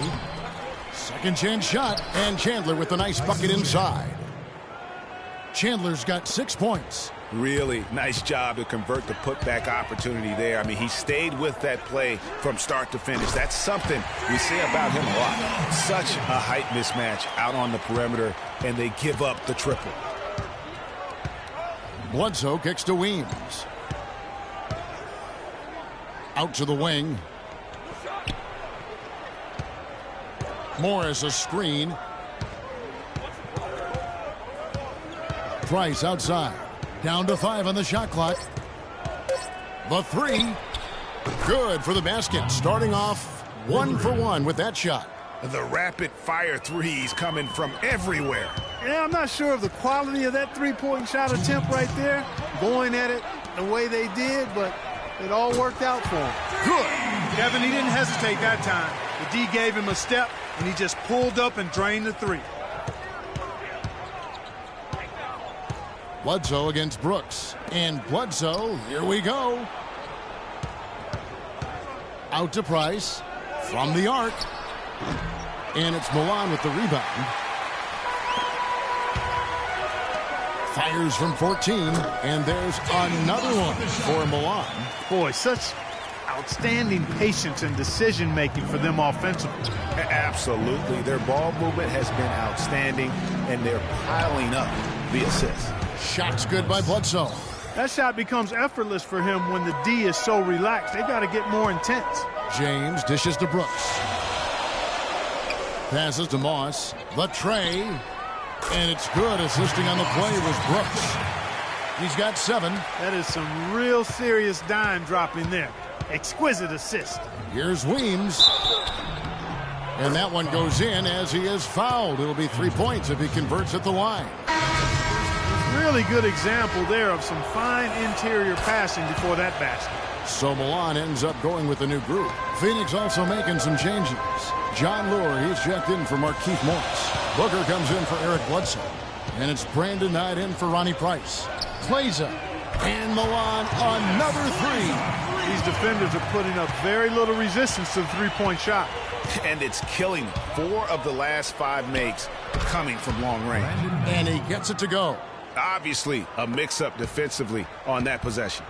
Second chance shot, and Chandler with a nice bucket inside. Chandler's got 6 points. Really nice job to convert the putback opportunity there. I mean, he stayed with that play from start to finish. That's something we say about him a lot. Such a height mismatch out on the perimeter, and they give up the triple. Bledsoe kicks to Weems. Out to the wing. Morris a screen. Price outside. Down to 5 on the shot clock. The three. Good for the basket. Starting off 1 for 1 with that shot. The rapid-fire threes coming from everywhere. Yeah, I'm not sure of the quality of that three-point shot attempt right there, going at it the way they did, but it all worked out for him. Good. Kevin, he didn't hesitate that time. The D gave him a step, and he just pulled up and drained the three. Bledsoe against Brooks. And Bledsoe, here we go. Out to Price. From the arc. And it's Milan with the rebound. Fires from 14. And there's another one for Milan. Boy, such outstanding patience and decision-making for them offensively. Absolutely. Their ball movement has been outstanding, and they're piling up the assists. Shot's good by Bledsoe. That shot becomes effortless for him when the D is so relaxed. They got to get more intense. James dishes to Brooks. Passes to Moss. The tray. And it's good. Assisting on the play was Brooks. He's got 7. That is some real serious dime dropping there. Exquisite assist. Here's Weems. And that one goes in as he is fouled. It'll be 3 points if he converts at the line. Really good example there of some fine interior passing before that basket. So Milan ends up going with a new group. Phoenix also making some changes. John Lure, he's checked in for Markieff Morris. Booker comes in for Eric Bledsoe. And it's Brandon Knight in for Ronnie Price. Plaza. And Milan another three. These defenders are putting up very little resistance to the three-point shot. And it's killing 4 of the last 5 makes coming from long range. And he gets it to go. Obviously, a mix-up defensively on that possession.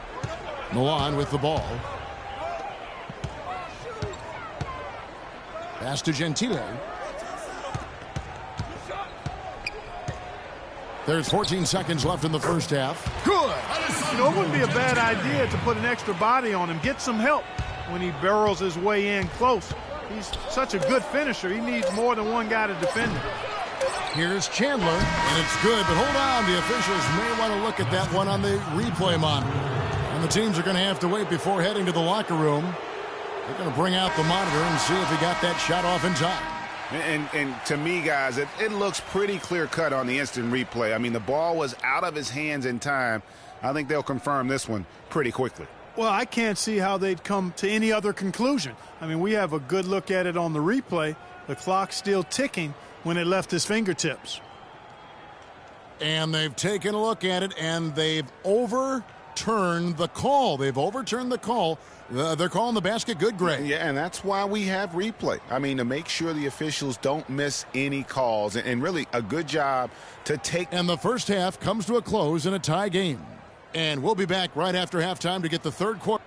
Milan with the ball. Pass to Gentile. There's 14 seconds left in the first half. Good! You know, it wouldn't be a bad idea to put an extra body on him, get some help when he barrels his way in close. He's such a good finisher. He needs more than one guy to defend him. Here's Chandler, and it's good, but hold on. The officials may want to look at that one on the replay monitor. And the teams are going to have to wait before heading to the locker room. They're going to bring out the monitor and see if he got that shot off in time. And to me, guys, it looks pretty clear-cut on the instant replay. I mean, the ball was out of his hands in time. I think they'll confirm this one pretty quickly. Well, I can't see how they'd come to any other conclusion. I mean, we have a good look at it on the replay. The clock's still ticking when it left his fingertips. And they've taken a look at it, and they've overturned the call. They've overturned the call. They're calling the basket good, Greg. Yeah, and that's why we have replay. I mean, to make sure the officials don't miss any calls. And really, a good job to take. And the first half comes to a close in a tie game. And we'll be back right after halftime to get the third quarter.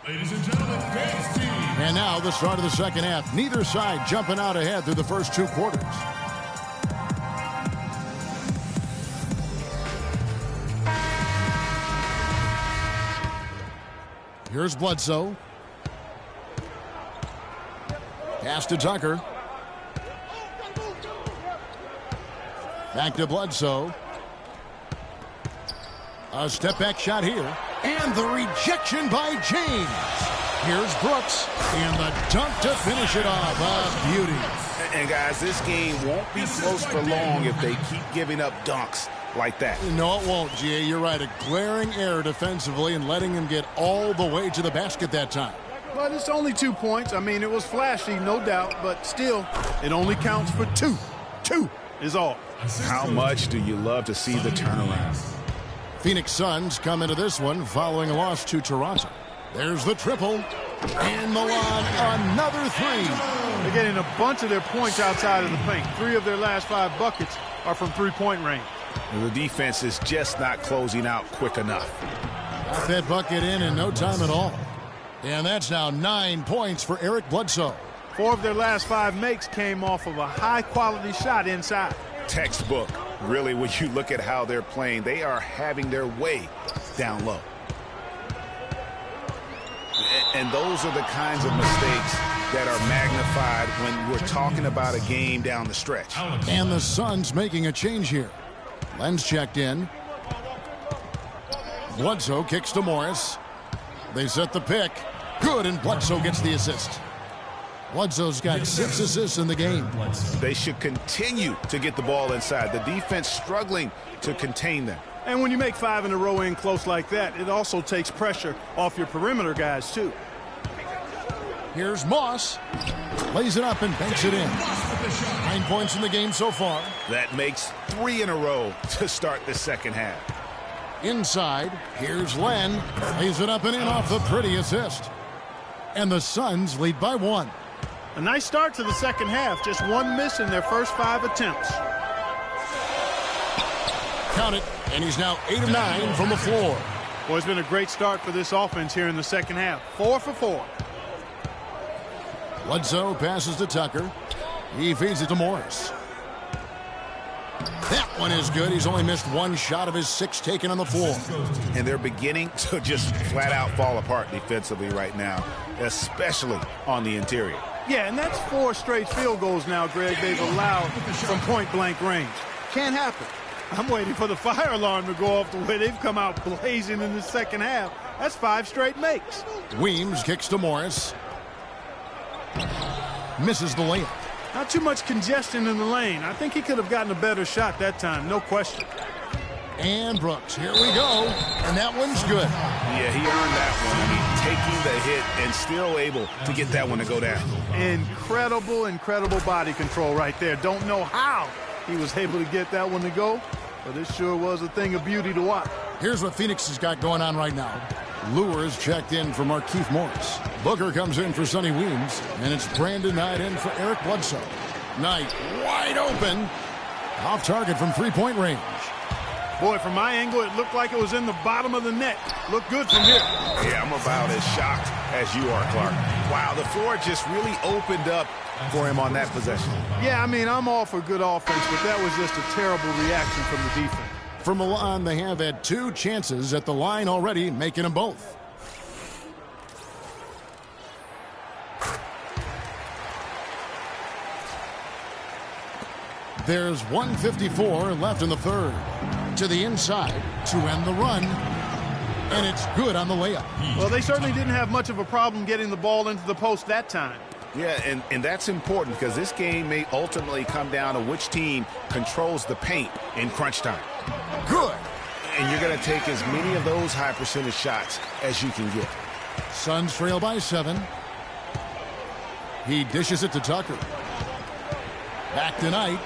Ladies and gentlemen, Dance Team. And now the start of the second half. Neither side jumping out ahead through the first 2 quarters. Here's Bledsoe. Pass to Tucker. Back to Bledsoe. A step-back shot here. And the rejection by James. Here's Brooks. And the dunk to finish it off. A beauty. And, guys, this game won't be close for long if they keep giving up dunks like that. No, it won't, GA. You're right. A glaring error defensively and letting him get all the way to the basket that time. But it's only 2 points. I mean, it was flashy, no doubt, but still, it only counts for 2. 2 is all. How much do you love to see the turnaround? Phoenix Suns come into this one following a loss to Toronto. There's the triple. And Milan, another three. They're getting a bunch of their points outside of the paint. 3 of their last 5 buckets are from three-point range. And the defense is just not closing out quick enough. Got that bucket in no time at all. And that's now 9 points for Eric Bledsoe. 4 of their last 5 makes came off of a high-quality shot inside. Textbook. Really, when you look at how they're playing, they are having their way down low. And those are the kinds of mistakes that are magnified when we're talking about a game down the stretch. And the Suns making a change here. Len's checked in. Bledsoe kicks to Morris. They set the pick. Good, and Bledsoe gets the assist. Bledsoe's got 6 assists in the game. They should continue to get the ball inside. The defense struggling to contain them. And when you make 5 in a row in close like that, it also takes pressure off your perimeter guys, too. Here's Moss. Lays it up and banks it in. 9 points in the game so far. That makes 3 in a row to start the second half. Inside, here's Len. Lays it up and in off the pretty assist. And the Suns lead by 1. A nice start to the second half. Just 1 miss in their first 5 attempts. Count it. And he's now 8 of 9 from the floor. Boy, it's been a great start for this offense here in the second half. 4 for 4. Bledsoe passes to Tucker. He feeds it to Morris. That one is good. He's only missed 1 shot of his 6 taken on the floor. And they're beginning to just flat out fall apart defensively right now, especially on the interior. Yeah, and that's 4 straight field goals now, Greg, they've allowed from point-blank range. Can't happen. I'm waiting for the fire alarm to go off the way they've come out blazing in the second half. That's 5 straight makes. Weems kicks to Morris. Misses the layup. Not too much congestion in the lane. I think he could have gotten a better shot that time, no question. And Brooks, here we go. And that one's good. Yeah, he earned that one. I mean, taking the hit and still able to get that one to go down. Incredible, incredible body control right there. Don't know how he was able to get that one to go, but it sure was a thing of beauty to watch. Here's what Phoenix has got going on right now. Lures checked in for Markieff Morris. Booker comes in for Sonny Weems, and it's Brandon Knight in for Eric Bledsoe. Knight wide open. Off target from three-point range. Boy, from my angle, it looked like it was in the bottom of the net. Looked good from here. Yeah, I'm about as shocked as you are, Clark. Wow, the floor just really opened up for him on that possession. Yeah, I mean, I'm all for good offense, but that was just a terrible reaction from the defense. For Milan, they have had 2 chances at the line already, making them both. There's 1:54 left in the third. To the inside to end the run. And it's good on the layup. Well, they certainly didn't have much of a problem getting the ball into the post that time. Yeah, and that's important because this game may ultimately come down to which team controls the paint in crunch time. Good. And you're going to take as many of those high percentage shots as you can get. Suns trail by 7. He dishes it to Tucker. Back to Knight.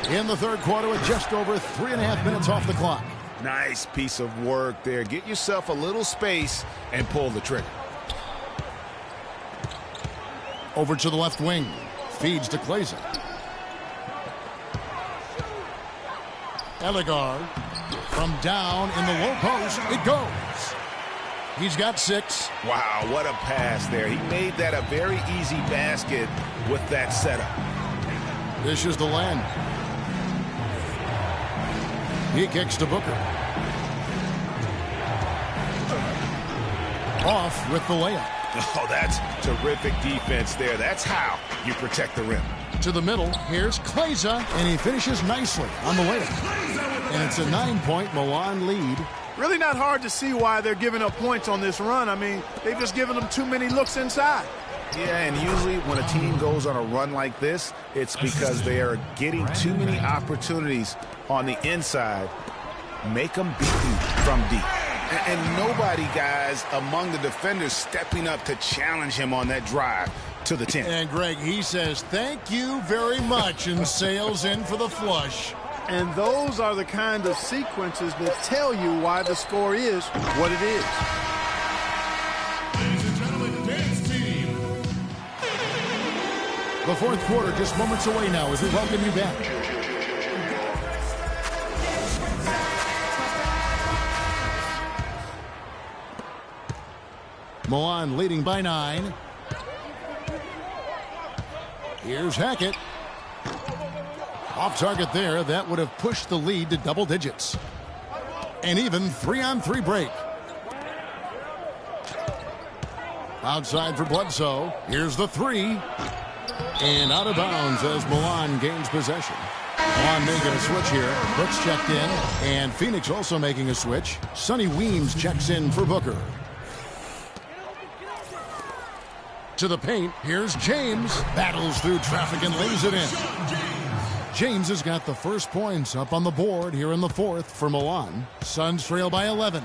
In the third quarter with just over 3.5 minutes off the clock. Nice piece of work there. Get yourself a little space and pull the trigger. Over to the left wing. Feeds to Kleza. Ellegaard from down in the low post. It goes. He's got 6. Wow, what a pass there. He made that a very easy basket with that setup. Dishes to Len. He kicks to Booker. Off with the layup. Oh, that's terrific defense there. That's how you protect the rim. To the middle, here's Kleza, and he finishes nicely on the layup. And it's a 9-point Milan lead. Really not hard to see why they're giving up points on this run. I mean, they've just given them too many looks inside. Yeah, and usually when a team goes on a run like this, it's because they are getting too many opportunities on the inside. Make them beat you from deep. And nobody, guys, among the defenders stepping up to challenge him on that drive to the 10. And, Greg, he says, thank you very much, and sails in for the flush. And those are the kind of sequences that tell you why the score is what it is. Ladies and gentlemen, dance team. The fourth quarter just moments away now as we welcome you back. Milan leading by 9. Here's Hackett. Off target there. That would have pushed the lead to double digits. And even 3-on-3 break. Outside for Bledsoe. Here's the 3. And out of bounds as Milan gains possession. Milan making a switch here. Brooks checked in. And Phoenix also making a switch. Sonny Weems checks in for Booker. To the paint. Here's James. Battles through traffic and lays it in. James has got the first points up on the board here in the fourth for Milan. Suns trail by 11.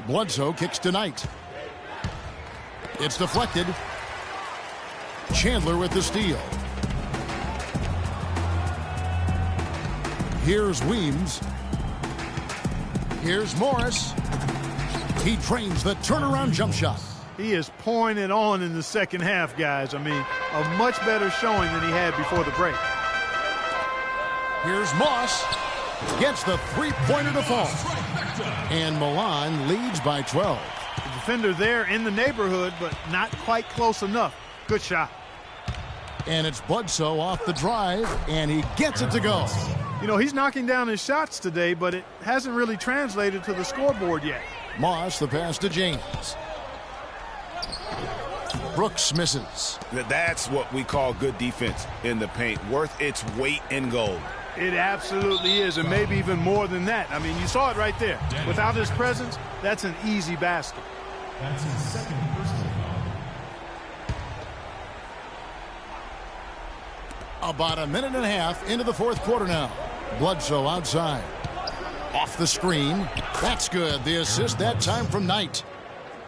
Bledsoe kicks to Knight. It's deflected. Chandler with the steal. Here's Weems. Here's Morris. He trains the turnaround jump shot. He is pouring it on in the second half, guys. I mean, a much better showing than he had before the break. Here's Moss. Gets the three-pointer to fall. And Milan leads by 12. The defender there in the neighborhood, but not quite close enough. Good shot. And it's Bledsoe off the drive, and he gets it to go. You know, he's knocking down his shots today, but it hasn't really translated to the scoreboard yet. Moss, the pass to James. Brooks misses. That's what we call good defense in the paint. Worth its weight in gold. It absolutely is, and maybe even more than that. I mean, you saw it right there. Without his presence, that's an easy basket. That's his second personal foul. About a minute and a half into the fourth quarter now. Bledsoe outside. Off the screen. That's good. The assist that time from Knight.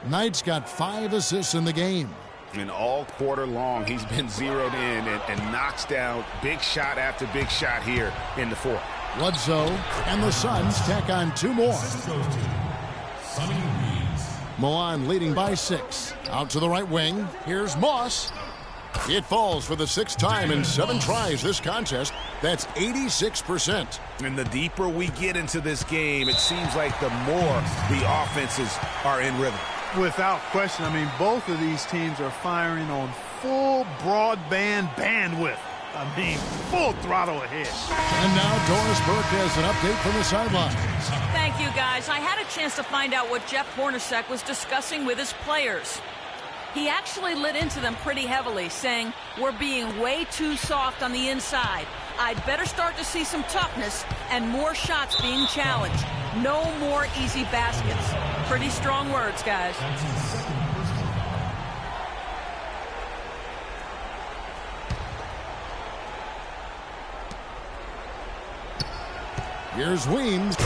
Knight's got 5 assists in the game. And all quarter long, he's been zeroed in and knocks down big shot after big shot here in the fourth. Bledsoe and the Suns tack on 2 more. Milan leading by 6. Out to the right wing. Here's Moss. It falls for the 6th time in 7 tries this contest. That's 86%. And the deeper we get into this game, it seems like the more the offenses are in rhythm. Without question. I mean, both of these teams are firing on full broadband bandwidth. I mean, full throttle ahead. And now Doris Burke has an update from the sidelines. Thank you, guys. I had a chance to find out what Jeff Hornacek was discussing with his players. He actually lit into them pretty heavily, saying, we're being way too soft on the inside. I'd better start to see some toughness and more shots being challenged. No more easy baskets. Pretty strong words, guys. Here's Weems.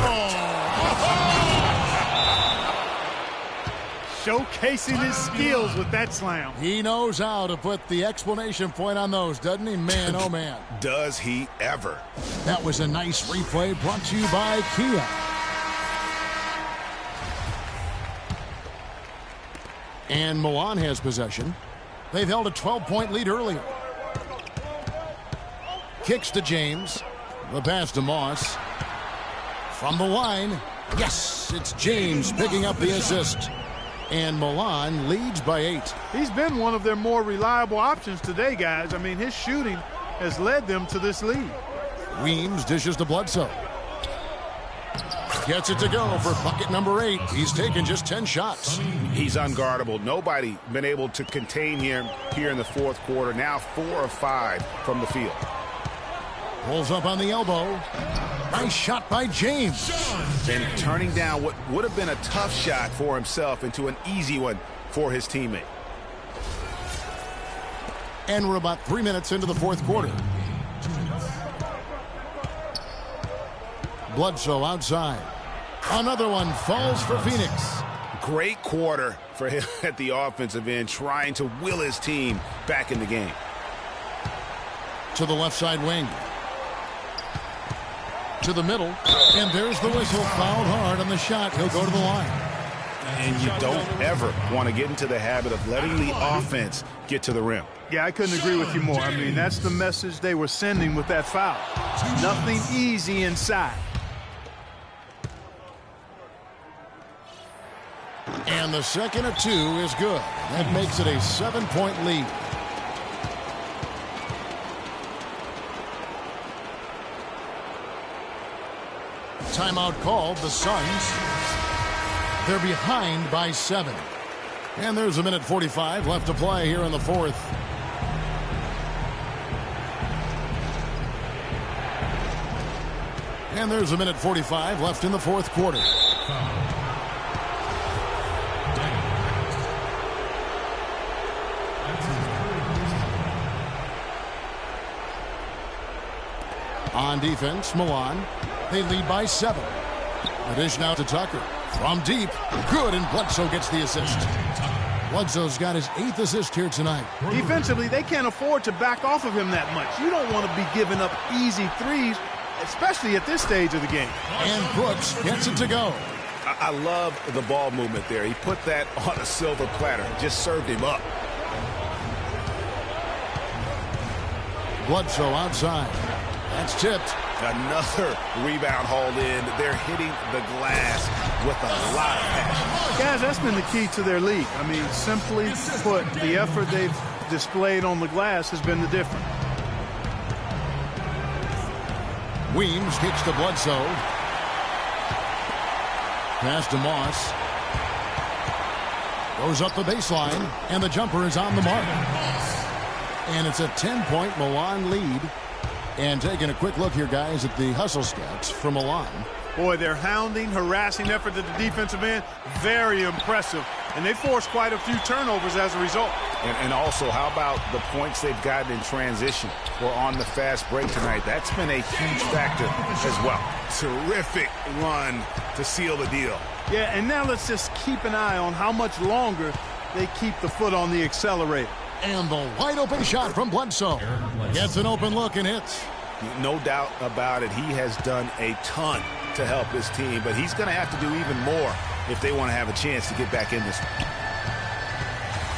Showcasing his skills with that slam. He knows how to put the exclamation point on those, doesn't he? Man, oh man. Does he ever? That was a nice replay brought to you by Kia. And Milan has possession. They've held a 12-point lead earlier. Kicks to James. The pass to Moss. From the line. Yes, it's James picking up the assist. And Milan leads by 8. He's been one of their more reliable options today, guys. I mean, his shooting has led them to this lead. Weems dishes to Bledsoe. Gets it to go for bucket number 8. He's taken just 10 shots. He's unguardable. Nobody been able to contain him here in the fourth quarter. Now 4 of 5 from the field. Pulls up on the elbow. Nice shot by James. And turning down what would have been a tough shot for himself into an easy one for his teammate. And we're about 3 minutes into the fourth quarter. Bledsoe outside. Another one falls for Phoenix. Great quarter for him at the offensive end, trying to will his team back in the game. To the left side wing. To the middle. And there's the whistle. Fouled hard on the shot. He'll go to the line. And you don't ever want to get into the habit of letting the offense get to the rim. Yeah, I couldn't agree with you more. I mean, that's the message they were sending with that foul. Nothing easy inside. And the second of 2 is good. That makes it a 7-point lead. Timeout called. The Suns. They're behind by 7. And there's a minute 45 left to play here in the fourth. And there's a minute 45 left in the fourth quarter. On defense, Milan. They lead by 7. The dish now to Tucker. From deep. Good, and Bledsoe gets the assist. Bledsoe's got his 8th assist here tonight. Defensively, they can't afford to back off of him that much. You don't want to be giving up easy threes, especially at this stage of the game. And Brooks gets it to go. I love the ball movement there. He put that on a silver platter. Just served him up. Bledsoe outside. That's tipped. Another rebound hauled in. They're hitting the glass with a lot of passion. Guys, that's been the key to their lead. I mean, simply put, the effort they've displayed on the glass has been the difference. Weems kicks to Bledsoe. Pass to Moss. Goes up the baseline, and the jumper is on the mark. And it's a 10-point Milan lead. And taking a quick look here, guys, at the hustle stats for Milan. Boy, their hounding, harassing effort at the defensive end, very impressive. And they forced quite a few turnovers as a result. And also, how about the points they've gotten in transition or on the fast break tonight? That's been a huge factor as well. Terrific run to seal the deal. Yeah, and now let's just keep an eye on how much longer they keep the foot on the accelerator. And the wide open shot from Bledsoe. Gets an open look and hits. No doubt about it. He has done a ton to help his team, but he's going to have to do even more if they want to have a chance to get back in this one.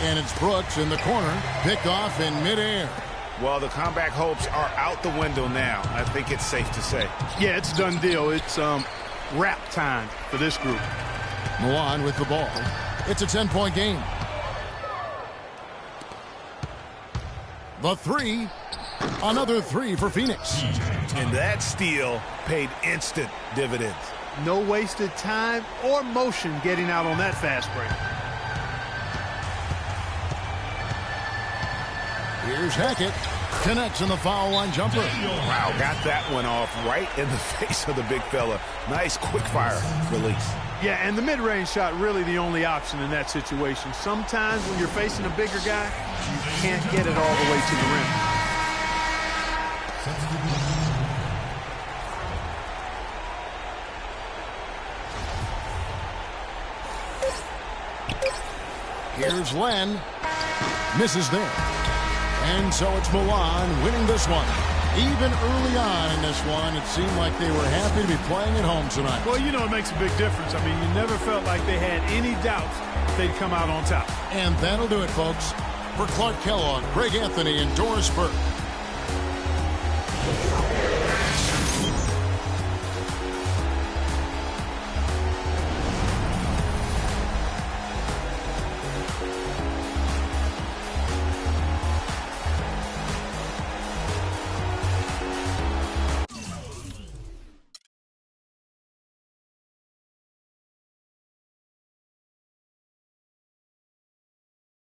And it's Brooks in the corner. Picked off in midair. Well, the comeback hopes are out the window now. I think it's safe to say. Yeah, it's a done deal. It's wrap time for this group. Milan with the ball. It's a 10-point game. The 3. Another 3 for Phoenix. And that steal paid instant dividends. No wasted time or motion getting out on that fast break. Here's Hackett. Connects in the foul line jumper. Wow, got that one off right in the face of the big fella. Nice quick fire release. Yeah, and the mid-range shot really the only option in that situation. Sometimes when you're facing a bigger guy, you can't get it all the way to the rim. Here's Len. Misses there. And so it's Milan winning this one. Even early on in this one, it seemed like they were happy to be playing at home tonight. Well, you know, it makes a big difference. I mean, you never felt like they had any doubts they'd come out on top. And that'll do it, folks. For Clark Kellogg, Greg Anthony, and Doris Burke,